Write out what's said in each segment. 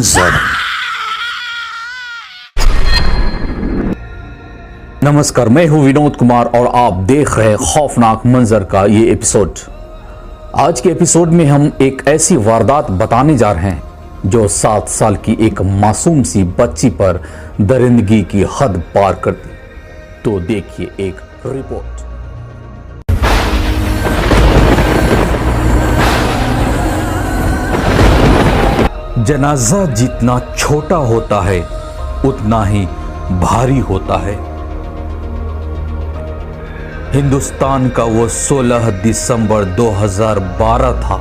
मंजर। नमस्कार, मैं हूं विनोद कुमार और आप देख रहे हैं खौफनाक मंजर का ये एपिसोड। आज के एपिसोड में हम एक ऐसी वारदात बताने जा रहे हैं जो 7 साल की एक मासूम सी बच्ची पर दरिंदगी की हद पार कर दी। तो देखिए एक रिपोर्ट। जनाजा जितना छोटा होता है उतना ही भारी होता है। हिंदुस्तान का वो 16 दिसंबर 2012 था।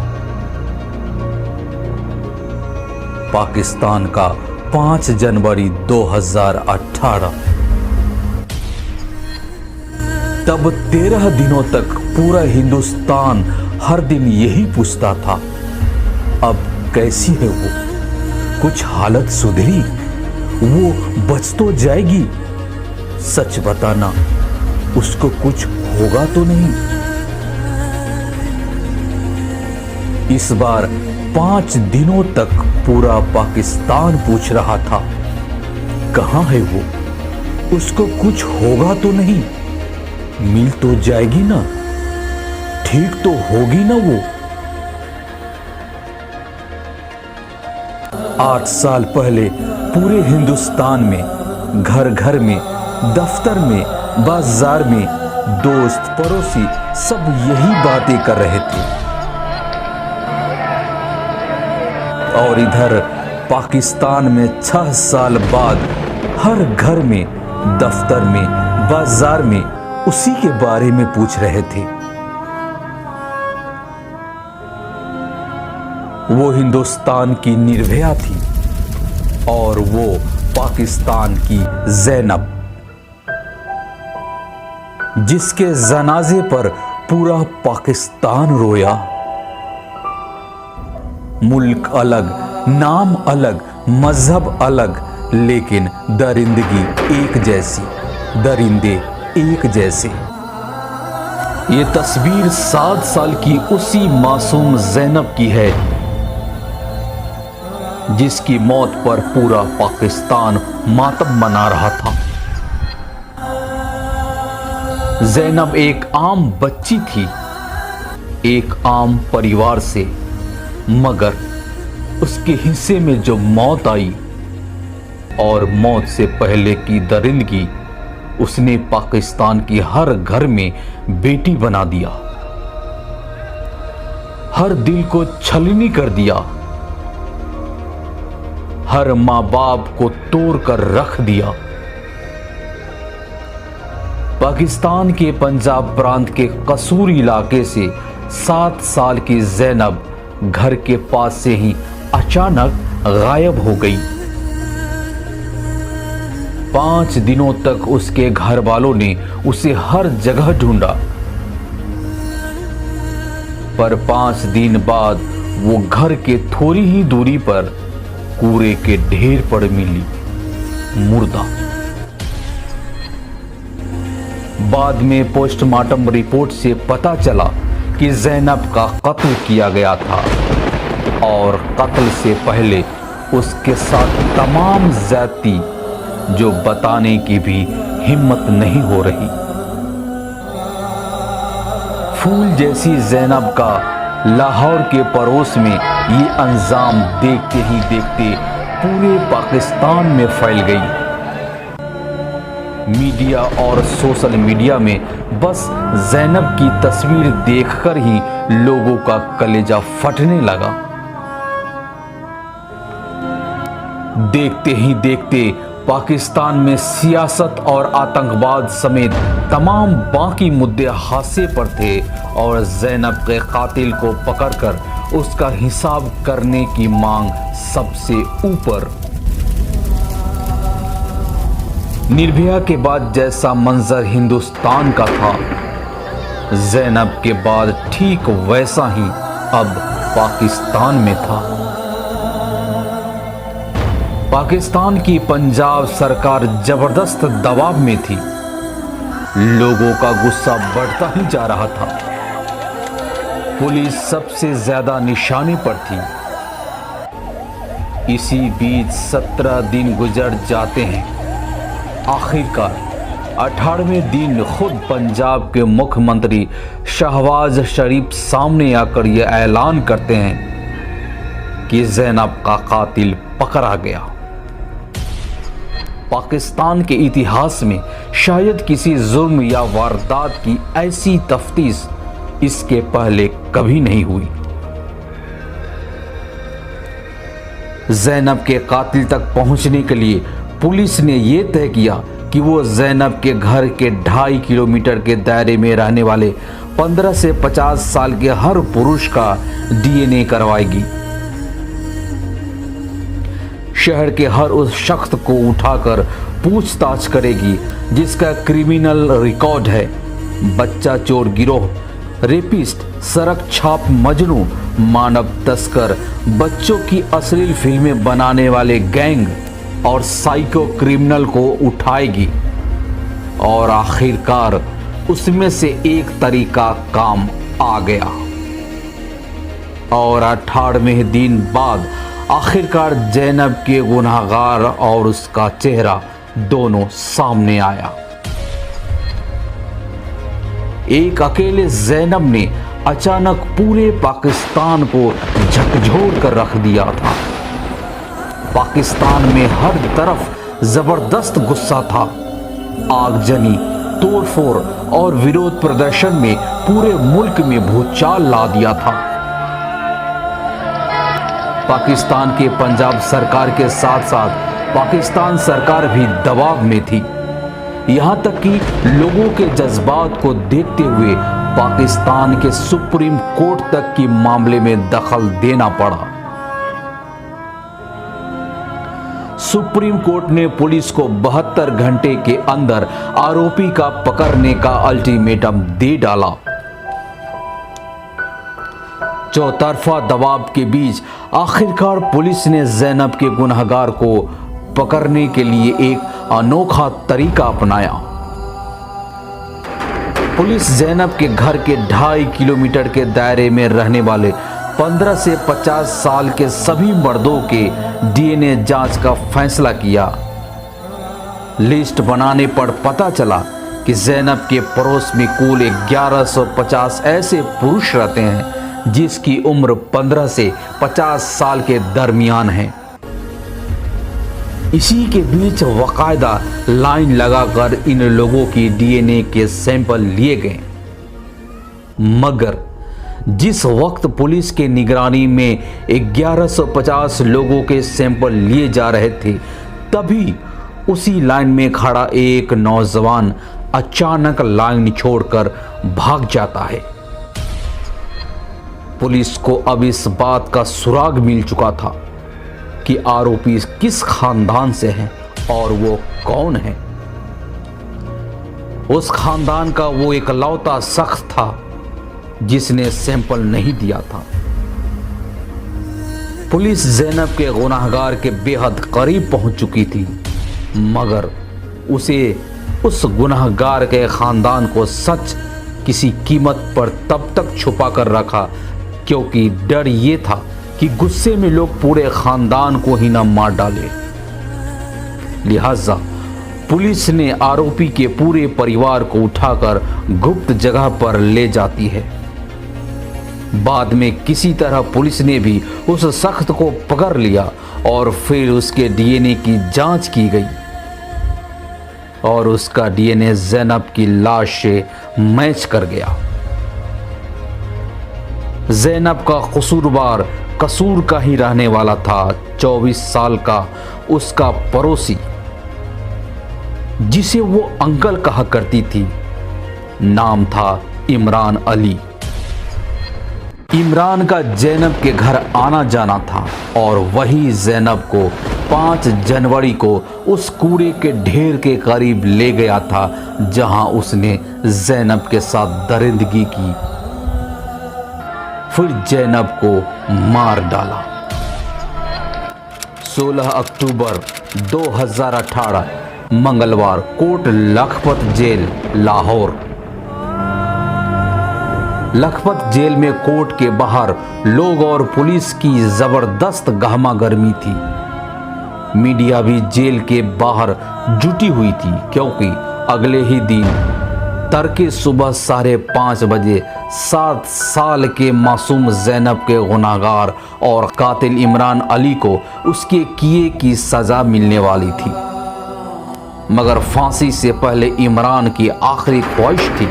पाकिस्तान का 5 जनवरी 2018। तब 13 दिनों तक पूरा हिंदुस्तान हर दिन यही पूछता था, अब कैसी है वो? कुछ हालत सुधरी? वो बच तो जाएगी? सच बताना, उसको कुछ होगा तो नहीं? इस बार 5 दिनों तक पूरा पाकिस्तान पूछ रहा था, कहां है वो? उसको कुछ होगा तो नहीं? मिल तो जाएगी ना? ठीक तो होगी ना वो? 8 साल पहले पूरे हिंदुस्तान में घर घर में, दफ्तर में, बाजार में दोस्त पड़ोसी सब यही बातें कर रहे थे। और इधर पाकिस्तान में 6 साल बाद हर घर में, दफ्तर में, बाजार में उसी के बारे में पूछ रहे थे। वो हिंदुस्तान की निर्भया थी और वो पाकिस्तान की ज़ैनब, जिसके जनाजे पर पूरा पाकिस्तान रोया। मुल्क अलग, नाम अलग, मजहब अलग, लेकिन दरिंदगी एक जैसी, दरिंदे एक जैसे। ये तस्वीर 7 साल की उसी मासूम ज़ैनब की है जिसकी मौत पर पूरा पाकिस्तान मातम मना रहा था। ज़ैनब एक आम बच्ची थी, एक आम परिवार से, मगर उसके हिस्से में जो मौत आई और मौत से पहले की दरिंदगी, उसने पाकिस्तान की हर घर में बेटी बना दिया, हर दिल को छलनी कर दिया, हर मां बाप को तोड़ कर रख दिया। पाकिस्तान के पंजाब प्रांत के कसूर इलाके से 7 साल की ज़ैनब घर के पास से ही अचानक गायब हो गई। 5 दिनों तक उसके घर वालों ने उसे हर जगह ढूंढा, पर 5 दिन बाद वो घर के थोड़ी ही दूरी पर कूड़े के ढेर पर मिली, मुर्दा। बाद में पोस्टमार्टम रिपोर्ट से पता चला कि ज़ैनब का कत्ल किया गया था और कत्ल से पहले उसके साथ तमाम ज़्यादती जो बताने की भी हिम्मत नहीं हो रही। फूल जैसी ज़ैनब का लाहौर के पड़ोस में ये अंजाम देखते ही देखते पूरे पाकिस्तान में फैल गई। मीडिया और सोशल मीडिया में बस ज़ैनब की तस्वीर देखकर ही लोगों का कलेजा फटने लगा। देखते ही देखते पाकिस्तान में सियासत और आतंकवाद समेत तमाम बाकी मुद्दे हाशिए पर थे और ज़ैनब के कातिल को पकड़कर उसका हिसाब करने की मांग सबसे ऊपर। निर्भया के बाद जैसा मंजर हिंदुस्तान का था, ज़ैनब के बाद ठीक वैसा ही अब पाकिस्तान में था। पाकिस्तान की पंजाब सरकार जबरदस्त दबाव में थी। लोगों का गुस्सा बढ़ता ही जा रहा था। पुलिस सबसे ज्यादा निशाने पर थी। इसी बीच 17 दिन गुजर जाते हैं। आखिरकार 18वें दिन खुद पंजाब के मुख्यमंत्री शहबाज शरीफ सामने आकर यह ऐलान करते हैं कि ज़ैनब का कातिल पकड़ा गया। पाकिस्तान के इतिहास में शायद किसी जुर्म या वारदात की ऐसी तफ्तीश इसके पहले कभी नहीं हुई। ज़ैनब के कातिल तक पहुंचने के लिए पुलिस ने यह तय किया कि वो ज़ैनब के घर के 2.5 किलोमीटर के दायरे में रहने वाले 15 से 50 साल के हर पुरुष का डीएनए करवाएगी। शहर के हर उस शख्स को उठाकर पूछताछ करेगी जिसका क्रिमिनल रिकॉर्ड है। बच्चा चोर गिरोह, रेपिस्ट, सड़क छाप मजनू, मानव तस्कर, बच्चों की अश्लील फिल्में बनाने वाले गैंग और साइको क्रिमिनल को उठाएगी और आखिरकार उसमें से एक तरीका काम आ गया। और 18वें दिन बाद आखिरकार ज़ैनब के गुनहगार और उसका चेहरा दोनों सामने आया। एक अकेले ज़ैनब ने अचानक पूरे पाकिस्तान को झकझोर कर रख दिया था। पाकिस्तान में हर तरफ जबरदस्त गुस्सा था। आगजनी, तोड़फोड़ और विरोध प्रदर्शन में पूरे मुल्क में भूचाल ला दिया था। पाकिस्तान के पंजाब सरकार के साथ साथ पाकिस्तान सरकार भी दबाव में थी। यहां तक कि लोगों के जज्बात को देखते हुए पाकिस्तान के सुप्रीम कोर्ट तक की मामले में दखल देना पड़ा। सुप्रीम कोर्ट ने पुलिस को 72 घंटे के अंदर आरोपी का पकड़ने का अल्टीमेटम दे डाला। चौतरफा दबाव के बीच आखिरकार पुलिस ने ज़ैनब के गुनहगार को पकड़ने के लिए एक अनोखा तरीका अपनाया। पुलिस ज़ैनब के घर के 2.5 किलोमीटर के दायरे में रहने वाले 15 से 50 साल के सभी मर्दों के डीएनए जांच का फैसला किया। लिस्ट बनाने पर पता चला कि ज़ैनब के पड़ोस में कुल 1150 ऐसे पुरुष रहते हैं जिसकी उम्र 15 से 50 साल के दरमियान है। इसी के बीच बाकायदा लाइन लगाकर इन लोगों की डीएनए के सैंपल लिए गए। मगर जिस वक्त पुलिस के निगरानी में 1150 लोगों के सैंपल लिए जा रहे थे, तभी उसी लाइन में खड़ा एक नौजवान अचानक लाइन छोड़कर भाग जाता है। पुलिस को अब इस बात का सुराग मिल चुका था कि आरोपी किस खानदान से है और वो कौन है। उस खानदान का वो इकलौता शख्स था जिसने सैंपल नहीं दिया था। पुलिस ज़ैनब के गुनहगार के बेहद करीब पहुंच चुकी थी, मगर उसे उस गुनहगार के खानदान को सच किसी कीमत पर तब तक छुपा कर रखा क्योंकि डर ये था कि गुस्से में लोग पूरे खानदान को ही न मार डाले। लिहाजा पुलिस ने आरोपी के पूरे परिवार को उठाकर गुप्त जगह पर ले जाती है। बाद में किसी तरह पुलिस ने भी उस शख्स को पकड़ लिया और फिर उसके डीएनए की जांच की गई और उसका डीएनए ज़ैनब की लाश से मैच कर गया। ज़ैनब का कसूरवार कसूर का ही रहने वाला था। 24 साल का उसका पड़ोसी, जिसे वो अंकल कहा करती थी, नाम था इमरान अली। इमरान का ज़ैनब के घर आना जाना था और वही ज़ैनब को 5 जनवरी को उस कूड़े के ढेर के करीब ले गया था जहां उसने ज़ैनब के साथ दरिंदगी की, फिर ज़ैनब को मार डाला। 16 अक्टूबर 2018 मंगलवार, कोट लखपत जेल, लाहौर। लखपत जेल में कोर्ट के बाहर लोग और पुलिस की जबरदस्त गहमा गर्मी थी। मीडिया भी जेल के बाहर जुटी हुई थी, क्योंकि अगले ही दिन तड़के सुबह 5:30 बजे 7 साल के मासूम ज़ैनब के गुनाहगार और कातिल इमरान अली को उसके किए की सज़ा मिलने वाली थी। मगर फांसी से पहले इमरान की आखिरी ख्वाहिश थी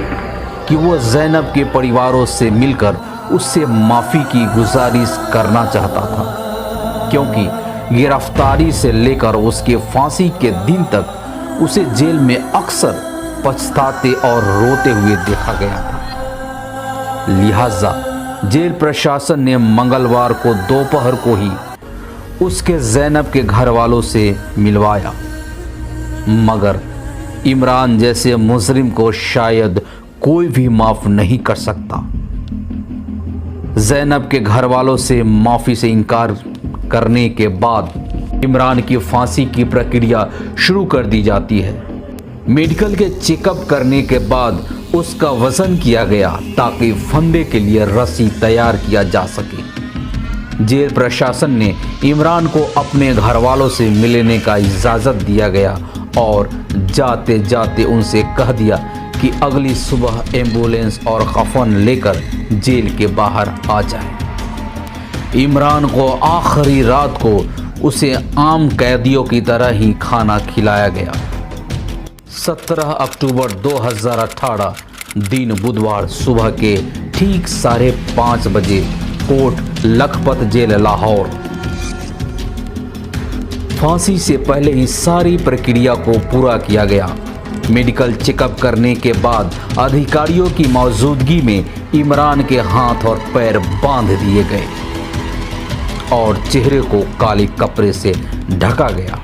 कि वो ज़ैनब के परिवारों से मिलकर उससे माफ़ी की गुजारिश करना चाहता था, क्योंकि गिरफ्तारी से लेकर उसके फांसी के दिन तक उसे जेल में अक्सर पछताते और रोते हुए देखा गया था। लिहाजा जेल प्रशासन ने मंगलवार को दोपहर को ही उसके ज़ैनब के घर वालों से मिलवाया। मगर इमरान जैसे मुजरिम को शायद कोई भी माफ नहीं कर सकता। ज़ैनब के घर वालों से माफ़ी से इनकार करने के बाद इमरान की फांसी की प्रक्रिया शुरू कर दी जाती है। मेडिकल के चेकअप करने के बाद उसका वजन किया गया ताकि फंदे के लिए रस्सी तैयार किया जा सके। जेल प्रशासन ने इमरान को अपने घर वालों से मिलने का इजाज़त दिया गया और जाते जाते उनसे कह दिया कि अगली सुबह एम्बुलेंस और कफन लेकर जेल के बाहर आ जाए। इमरान को आखिरी रात को उसे आम कैदियों की तरह ही खाना खिलाया गया। 17 अक्टूबर 2018 दिन बुधवार सुबह के ठीक 5:30 बजे कोट लखपत जेल लाहौर। फांसी से पहले ही सारी प्रक्रिया को पूरा किया गया। मेडिकल चेकअप करने के बाद अधिकारियों की मौजूदगी में इमरान के हाथ और पैर बांध दिए गए और चेहरे को काले कपड़े से ढका गया।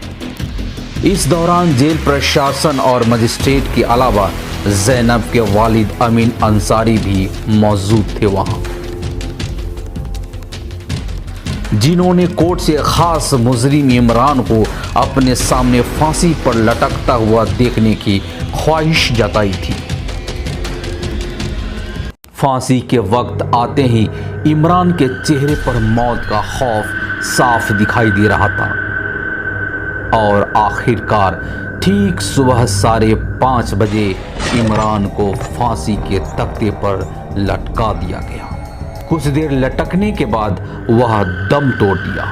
इस दौरान जेल प्रशासन और मजिस्ट्रेट के अलावा ज़ैनब के वालिद अमीन अंसारी भी मौजूद थे वहां, जिन्होंने कोर्ट से खास मुजरिम इमरान को अपने सामने फांसी पर लटकता हुआ देखने की ख्वाहिश जताई थी। फांसी के वक्त आते ही इमरान के चेहरे पर मौत का खौफ साफ दिखाई दे रहा था और आखिरकार ठीक सुबह 5:30 बजे इमरान को फांसी के तख्ते पर लटका दिया गया। कुछ देर लटकने के बाद वह दम तोड़ दिया।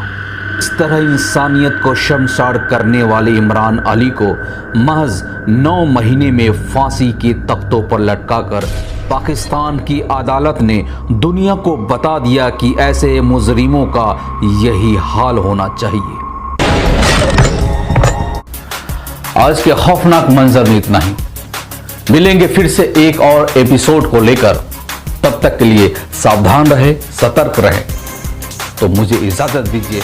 इस तरह इंसानियत को शर्मसार करने वाले इमरान अली को महज 9 महीने में फांसी के तख्तों पर लटकाकर पाकिस्तान की अदालत ने दुनिया को बता दिया कि ऐसे मुजरिमों का यही हाल होना चाहिए। आज के खौफनाक मंजर में इतना ही। मिलेंगे फिर से एक और एपिसोड को लेकर। तब तक के लिए सावधान रहे, सतर्क रहे। तो मुझे इजाजत दीजिए।